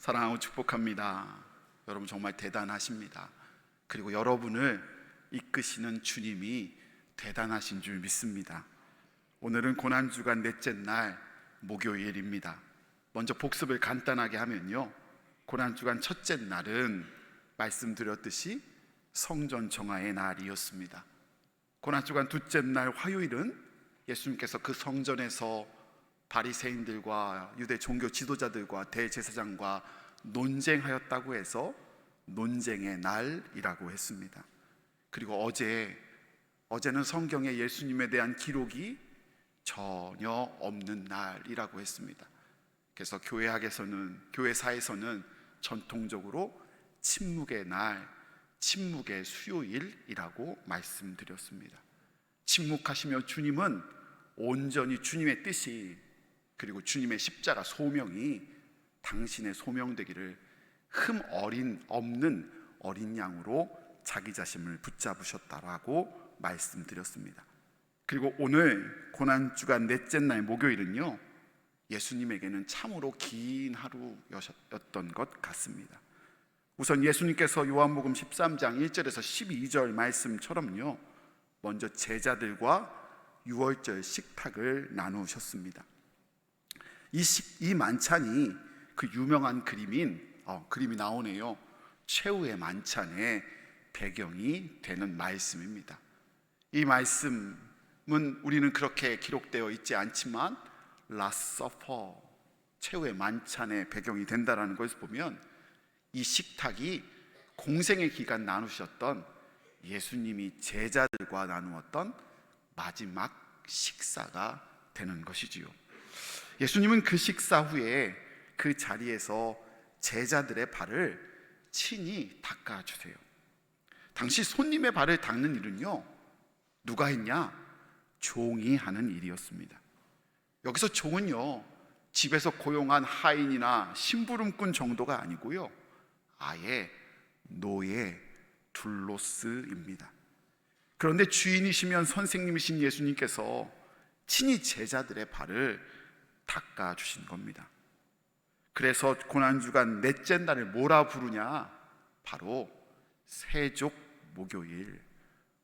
사랑하고 축복합니다. 여러분 정말 대단하십니다. 그리고 여러분을 이끄시는 주님이 대단하신 줄 믿습니다. 오늘은 고난주간 넷째 날 목요일입니다. 먼저 복습을 간단하게 하면요, 고난주간 첫째 날은 말씀드렸듯이 성전 정화의 날이었습니다. 고난주간 둘째 날 화요일은 예수님께서 그 성전에서 바리새인들과 유대 종교 지도자들과 대제사장과 논쟁하였다고 해서 논쟁의 날이라고 했습니다. 그리고 어제는 성경에 예수님에 대한 기록이 전혀 없는 날이라고 했습니다. 그래서 교회사에서는 전통적으로 침묵의 날, 침묵의 수요일이라고 말씀드렸습니다. 침묵하시며 주님은 온전히 주님의 뜻이, 그리고 주님의 십자가 소명이 당신의 소명되기를 흠 없는 어린 양으로 자기 자신을 붙잡으셨다라고 말씀드렸습니다. 그리고 오늘 고난주간 넷째 날 목요일은요, 예수님에게는 참으로 긴 하루였던 것 같습니다. 우선 예수님께서 요한복음 13장 1절에서 12절 말씀처럼요, 먼저 제자들과 유월절 식탁을 나누셨습니다. 이 만찬이 그 유명한 그림이 나오네요. 최후의 만찬의 배경이 되는 말씀입니다. 이 말씀은 우리는 그렇게 기록되어 있지 않지만 라스트 서퍼, 최후의 만찬의 배경이 된다는 것을 보면 이 식탁이 공생의 기간 나누셨던 예수님이 제자들과 나누었던 마지막 식사가 되는 것이지요. 예수님은 그 식사 후에 그 자리에서 제자들의 발을 친히 닦아주세요. 당시 손님의 발을 닦는 일은요, 누가 했냐? 종이 하는 일이었습니다. 여기서 종은요, 집에서 고용한 하인이나 심부름꾼 정도가 아니고요, 아예 노예 둘로스입니다. 그런데 주인이시면 선생님이신 예수님께서 친히 제자들의 발을 닦아주신 겁니다. 그래서 고난주간 넷째 날을 뭐라 부르냐? 바로 세족 목요일,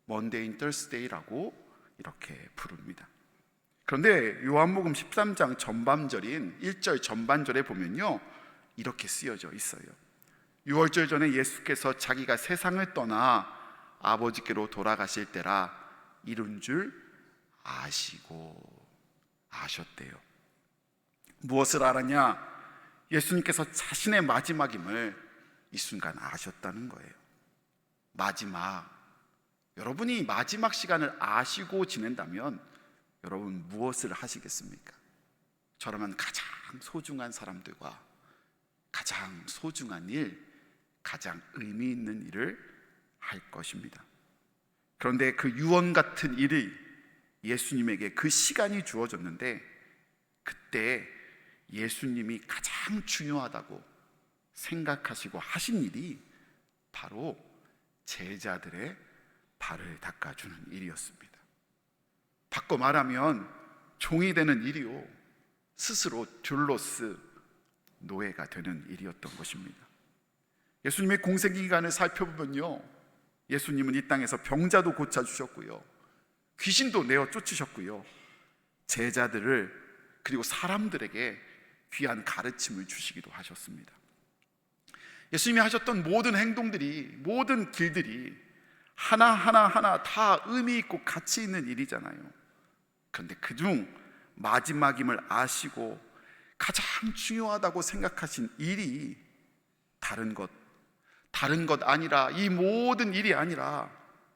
먼데이 더스데이라고 이렇게 부릅니다. 그런데 요한복음 13장 전반절인 1절 전반절에 보면요, 이렇게 쓰여져 있어요. 6월절 전에 예수께서 자기가 세상을 떠나 아버지께로 돌아가실 때라 이룬 줄 아셨대요. 무엇을 알았냐? 예수님께서 자신의 마지막임을 이 순간 아셨다는 거예요. 마지막, 여러분이 마지막 시간을 아시고 지낸다면 여러분 무엇을 하시겠습니까? 저라면 가장 소중한 사람들과 가장 소중한 일, 가장 의미 있는 일을 할 것입니다. 그런데 그 유언 같은 일이 예수님에게 그 시간이 주어졌는데, 그때 예수님이 가장 중요하다고 생각하시고 하신 일이 바로 제자들의 발을 닦아주는 일이었습니다. 바꿔 말하면 종이 되는 일이요, 스스로 듀로스, 노예가 되는 일이었던 것입니다. 예수님의 공생기간을 살펴보면요, 예수님은 이 땅에서 병자도 고쳐주셨고요, 귀신도 내어 쫓으셨고요, 제자들을, 그리고 사람들에게 귀한 가르침을 주시기도 하셨습니다. 예수님이 하셨던 모든 행동들이, 모든 길들이 하나하나 다 의미 있고 가치 있는 일이잖아요. 그런데 그중 마지막임을 아시고 가장 중요하다고 생각하신 일이 다른 것 아니라, 이 모든 일이 아니라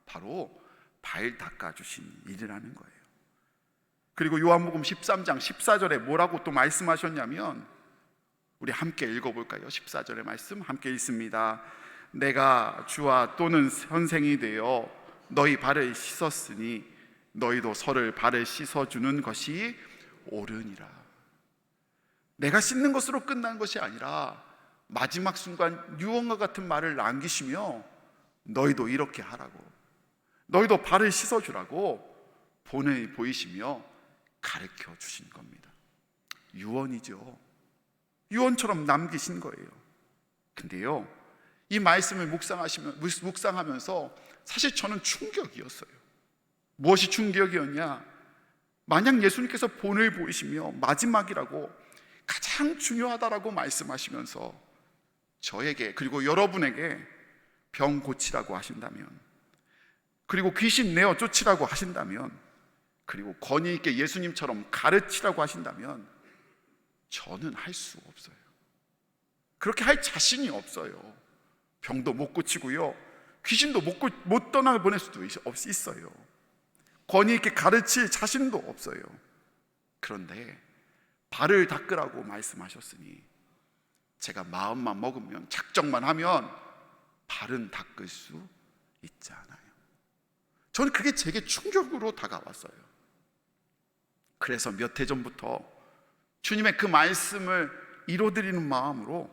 바로 발 닦아주신 일이라는 거예요. 그리고 요한복음 13장 14절에 뭐라고 또 말씀하셨냐면, 우리 함께 읽어볼까요? 14절의 말씀 함께 읽습니다. 내가 주와 또는 선생이 되어 너희 발을 씻었으니 너희도 서로를 발을 씻어주는 것이 옳으니라. 내가 씻는 것으로 끝난 것이 아니라 마지막 순간 유언과 같은 말을 남기시며 너희도 이렇게 하라고, 너희도 발을 씻어주라고 보이시며 가르쳐 주신 겁니다. 유언이죠. 유언처럼 남기신 거예요. 근데요, 이 말씀을 묵상하면서 사실 저는 충격이었어요. 무엇이 충격이었냐? 만약 예수님께서 본을 보이시며 마지막이라고 가장 중요하다라고 말씀하시면서 저에게 그리고 여러분에게 병 고치라고 하신다면, 그리고 귀신 내어 쫓으라고 하신다면, 그리고 권위 있게 예수님처럼 가르치라고 하신다면 저는 할 수 없어요. 그렇게 할 자신이 없어요. 병도 못 고치고요, 귀신도 못 떠나보낼 수도 있어요. 권위 있게 가르칠 자신도 없어요. 그런데 발을 닦으라고 말씀하셨으니 제가 마음만 먹으면, 작정만 하면 발은 닦을 수 있지 않아요. 저는 그게 제게 충격으로 다가왔어요. 그래서 몇 해 전부터 주님의 그 말씀을 이뤄드리는 마음으로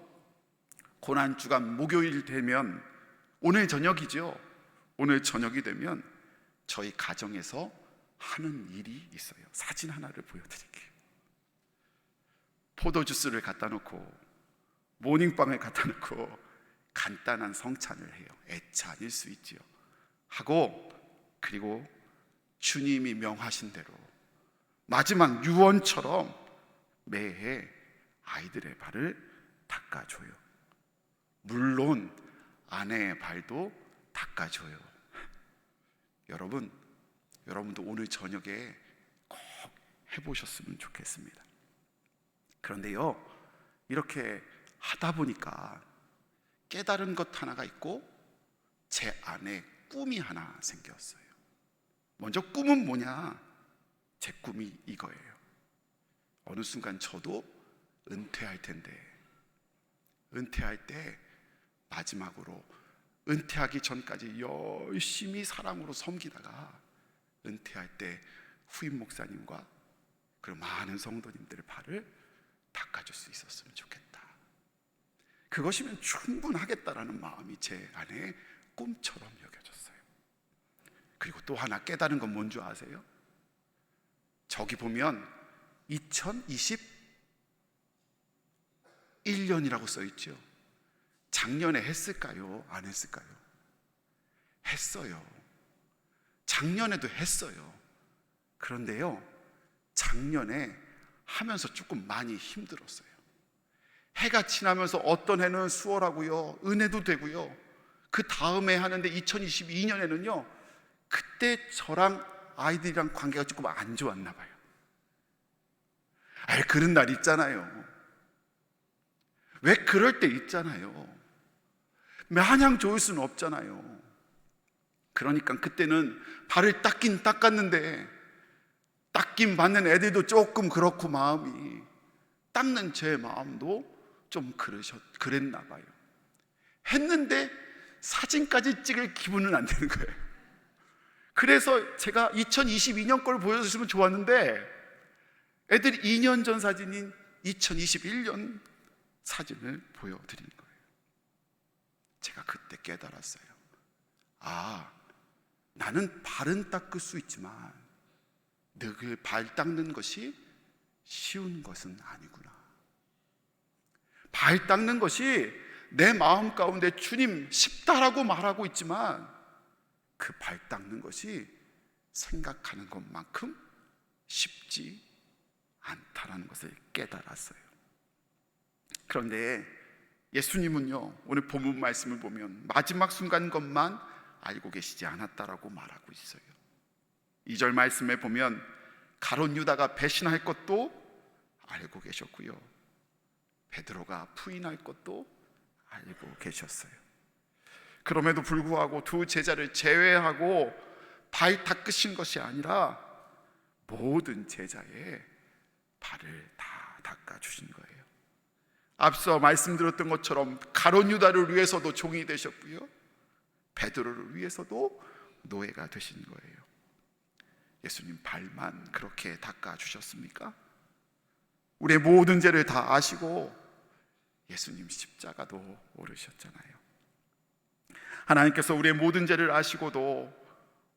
고난주간 목요일 되면, 오늘 저녁이죠. 오늘 저녁이 되면 저희 가정에서 하는 일이 있어요. 사진 하나를 보여드릴게요. 포도주스를 갖다 놓고 모닝빵을 갖다 놓고 간단한 성찬을 해요. 애찬일 수 있지요. 하고, 그리고 주님이 명하신 대로 마지막 유언처럼 매해 아이들의 발을 닦아줘요. 물론 아내의 발도 닦아줘요. 여러분도 오늘 저녁에 꼭 해보셨으면 좋겠습니다. 그런데요, 이렇게 하다 보니까 깨달은 것 하나가 있고 제 안에 꿈이 하나 생겼어요. 먼저 꿈은 뭐냐? 제 꿈이 이거예요. 어느 순간 저도 은퇴할 텐데, 은퇴할 때 마지막으로 은퇴하기 전까지 열심히 사랑으로 섬기다가 은퇴할 때 후임 목사님과 그리고 많은 성도님들의 발을 닦아줄 수 있었으면 좋겠다. 그것이면 충분하겠다라는 마음이 제 안에 꿈처럼 여겨졌어요. 그리고 또 하나 깨달은 건 뭔지 아세요? 저기 보면 2021년이라고 써있죠. 작년에 했을까요? 안 했을까요? 했어요. 작년에도 했어요. 그런데요, 작년에 하면서 조금 많이 힘들었어요. 해가 지나면서 어떤 해는 수월하고요, 은혜도 되고요, 그 다음에 하는데 2022년에는요 그때 저랑 아이들이랑 관계가 조금 안 좋았나 봐요. 그런 날 있잖아요. 왜 그럴 때 있잖아요. 마냥 좋을 수는 없잖아요. 그러니까 그때는 발을 닦긴 닦았는데 닦긴 받는 애들도 조금 그렇고 마음이, 닦는 제 마음도 좀 그랬나 봐요. 했는데 사진까지 찍을 기분은 안 되는 거예요. 그래서 제가 2022년 걸 보여주시면 좋았는데 애들이 2년 전 사진인 2021년 사진을 보여드린 거예요. 제가 그때 깨달았어요. 나는 발은 닦을 수 있지만 늘 발 닦는 것이 쉬운 것은 아니구나. 발 닦는 것이 내 마음 가운데 주님 쉽다라고 말하고 있지만 그 발 닦는 것이 생각하는 것만큼 쉽지 않다라는 것을 깨달았어요. 그런데 예수님은요, 오늘 본문 말씀을 보면 마지막 순간 것만 알고 계시지 않았다라고 말하고 있어요. 2절 말씀에 보면 가룟 유다가 배신할 것도 알고 계셨고요, 베드로가 부인할 것도 알고 계셨어요. 그럼에도 불구하고 두 제자를 제외하고 발 닦으신 것이 아니라 모든 제자의 발을 다 닦아주신 거예요. 앞서 말씀드렸던 것처럼 가룟 유다를 위해서도 종이 되셨고요, 베드로를 위해서도 노예가 되신 거예요. 예수님 발만 그렇게 닦아주셨습니까? 우리의 모든 죄를 다 아시고 예수님 십자가도 오르셨잖아요. 하나님께서 우리의 모든 죄를 아시고도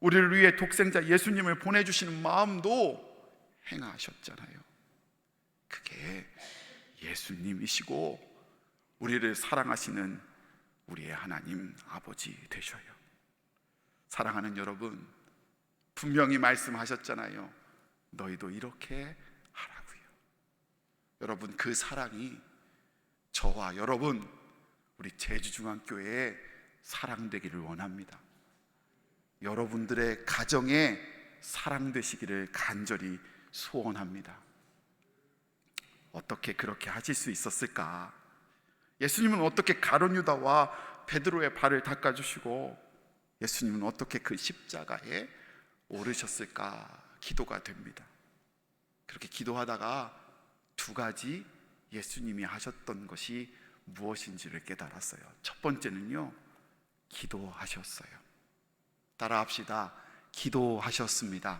우리를 위해 독생자 예수님을 보내주시는 마음도 행하셨잖아요. 그게 예수님이시고 우리를 사랑하시는 우리의 하나님 아버지 되셔요. 사랑하는 여러분, 분명히 말씀하셨잖아요. 너희도 이렇게 하라고요. 여러분, 그 사랑이 저와 여러분, 우리 제주중앙교회에 사랑되기를 원합니다. 여러분들의 가정에 사랑되시기를 간절히 소원합니다. 어떻게 그렇게 하실 수 있었을까? 예수님은 어떻게 가룟 유다와 베드로의 발을 닦아주시고 예수님은 어떻게 그 십자가에 오르셨을까? 기도가 됩니다. 그렇게 기도하다가 두 가지 예수님이 하셨던 것이 무엇인지를 깨달았어요. 첫 번째는요, 기도하셨어요. 따라합시다. 기도하셨습니다.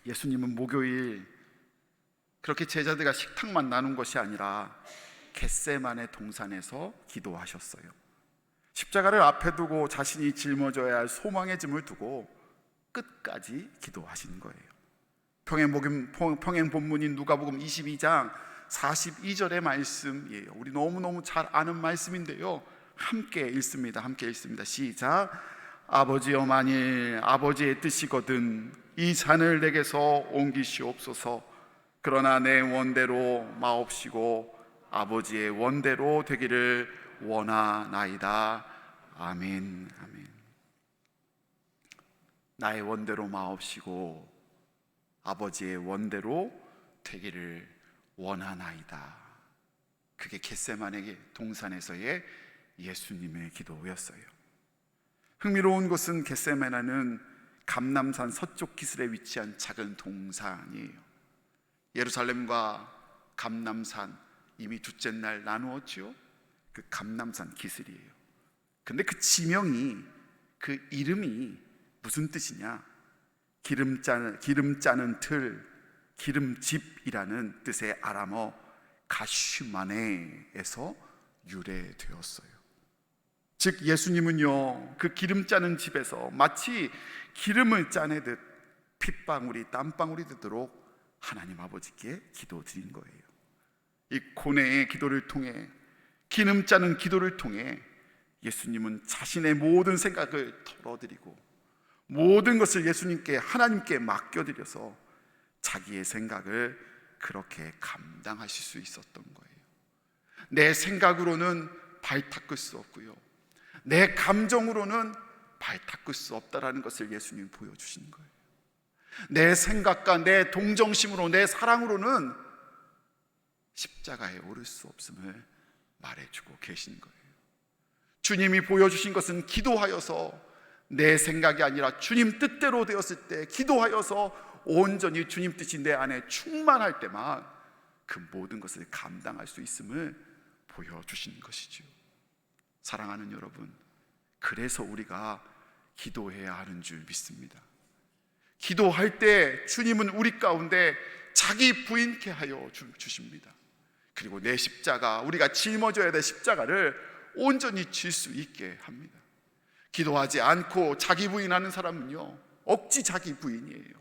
예수님은 목요일 그렇게 제자들과 식탁만 나눈 것이 아니라 겟세마네 동산에서 기도하셨어요. 십자가를 앞에 두고 자신이 짊어져야 할 소망의 짐을 두고 끝까지 기도하신 거예요. 평행 본문인 누가복음 22장 42절의 말씀이에요. 우리 너무너무 잘 아는 말씀인데요, 함께 읽습니다. 시작. 아버지여, 만일 아버지의 뜻이거든 이 잔을 내게서 옮기시옵소서. 그러나 내 원대로 마옵시고 아버지의 원대로 되기를 원하나이다. 아멘. 아멘. 나의 원대로 마옵시고 아버지의 원대로 되기를 원하나이다. 그게 겟세마네 동산에서의 예수님의 기도였어요. 흥미로운 것은 겟세마네는 감람산 서쪽 기슭에 위치한 작은 동산이에요. 예루살렘과 감람산 이미 둘째 날 나누었지요. 그 감람산 기슭이에요. 근데 그 지명이, 그 이름이 무슨 뜻이냐? 기름 짜는 틀, 기름집이라는 뜻의 아람어 가슈마네에서 유래되었어요. 즉 예수님은요, 그 기름 짜는 집에서 마치 기름을 짜내듯 핏방울이 땀방울이 되도록 하나님 아버지께 기도드린 거예요. 이 고뇌의 기도를 통해, 기름 짜는 기도를 통해 예수님은 자신의 모든 생각을 털어드리고 모든 것을 예수님께, 하나님께 맡겨드려서 자기의 생각을 그렇게 감당하실 수 있었던 거예요. 내 생각으로는 발 닦을 수 없고요, 내 감정으로는 발 닦을 수 없다라는 것을 예수님이 보여주시는 거예요. 내 생각과 내 동정심으로, 내 사랑으로는 십자가에 오를 수 없음을 말해주고 계신 거예요. 주님이 보여주신 것은 기도하여서 내 생각이 아니라 주님 뜻대로 되었을 때, 기도하여서 온전히 주님 뜻이 내 안에 충만할 때만 그 모든 것을 감당할 수 있음을 보여주신 것이죠. 사랑하는 여러분, 그래서 우리가 기도해야 하는 줄 믿습니다. 기도할 때 주님은 우리 가운데 자기 부인케 하여 주십니다. 그리고 내 십자가, 우리가 짊어져야 될 십자가를 온전히 질 수 있게 합니다. 기도하지 않고 자기 부인하는 사람은요, 억지 자기 부인이에요.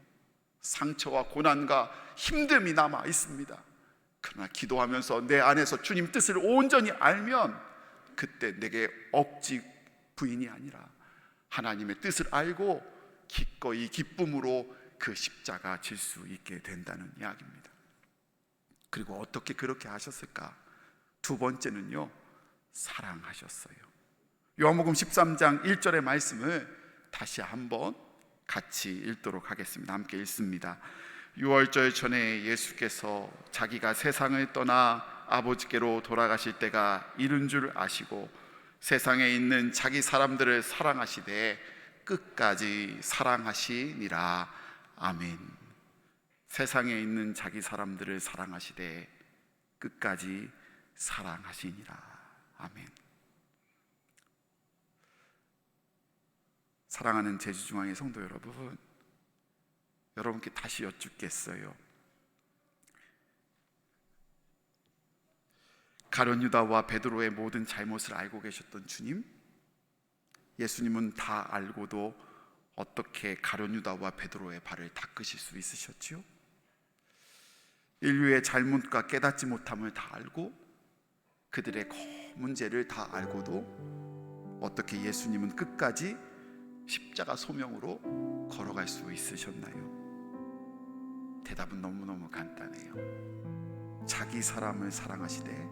상처와 고난과 힘듦이 남아 있습니다. 그러나 기도하면서 내 안에서 주님 뜻을 온전히 알면 그때 내게 억지 부인이 아니라 하나님의 뜻을 알고 기꺼이 기쁨으로 그 십자가 질 수 있게 된다는 이야기입니다. 그리고 어떻게 그렇게 하셨을까? 두 번째는요, 사랑하셨어요. 요한복음 13장 1절의 말씀을 다시 한번 같이 읽도록 하겠습니다. 함께 읽습니다. 유월절 전에 예수께서 자기가 세상을 떠나 아버지께로 돌아가실 때가 이른 줄 아시고 세상에 있는 자기 사람들을 사랑하시되 끝까지 사랑하시니라. 아멘. 세상에 있는 자기 사람들을 사랑하시되 끝까지 사랑하시니라. 아멘. 사랑하는 제주중앙의 성도 여러분, 여러분께 다시 여쭙겠어요. 가룟 유다와 베드로의 모든 잘못을 알고 계셨던 주님, 예수님은 다 알고도 어떻게 가룟 유다와 베드로의 발을 닦으실 수 있으셨지요? 인류의 잘못과 깨닫지 못함을 다 알고 그들의 문제를 다 알고도 어떻게 예수님은 끝까지 십자가 소명으로 걸어갈 수 있으셨나요? 대답은 너무너무 간단해요. 자기 사람을 사랑하시되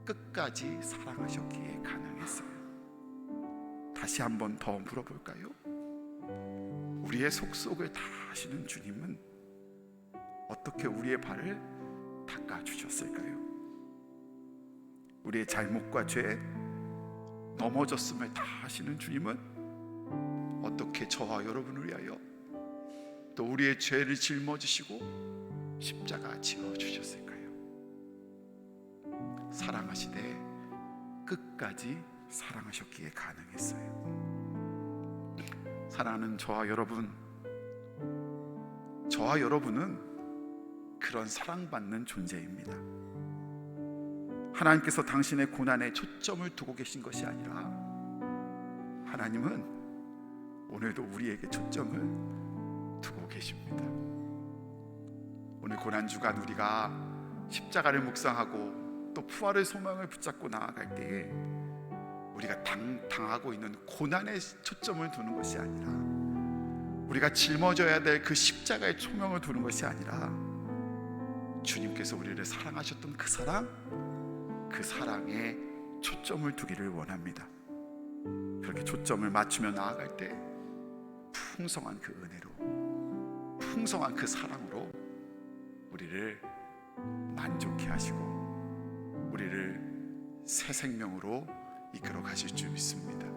끝까지 사랑하셨기에 가능했어요. 다시 한 번 더 물어볼까요? 우리의 속속을 다 아시는 주님은 어떻게 우리의 발을 닦아주셨을까요? 우리의 잘못과 죄, 넘어졌음을 다 아시는 주님은 어떻게 저와 여러분을 위하여 또 우리의 죄를 짊어지시고 십자가 지어주셨을까요? 사랑하시되 끝까지 사랑하셨기에 가능했어요. 사랑하는 저와 여러분은 그런 사랑받는 존재입니다. 하나님께서 당신의 고난에 초점을 두고 계신 것이 아니라 하나님은 오늘도 우리에게 초점을 두고 계십니다. 오늘 고난주간 우리가 십자가를 묵상하고 또 부활의 소망을 붙잡고 나아갈 때에 우리가 당하고 있는 고난에 초점을 두는 것이 아니라 우리가 짊어져야 될 그 십자가의 초명을 두는 것이 아니라 주님께서 우리를 사랑하셨던 그 사랑에 초점을 두기를 원합니다. 그렇게 초점을 맞추며 나아갈 때 풍성한 그 은혜로, 풍성한 그 사랑으로 우리를 만족해 하시고 우리를 새 생명으로 이끌어 가실 줄 믿습니다.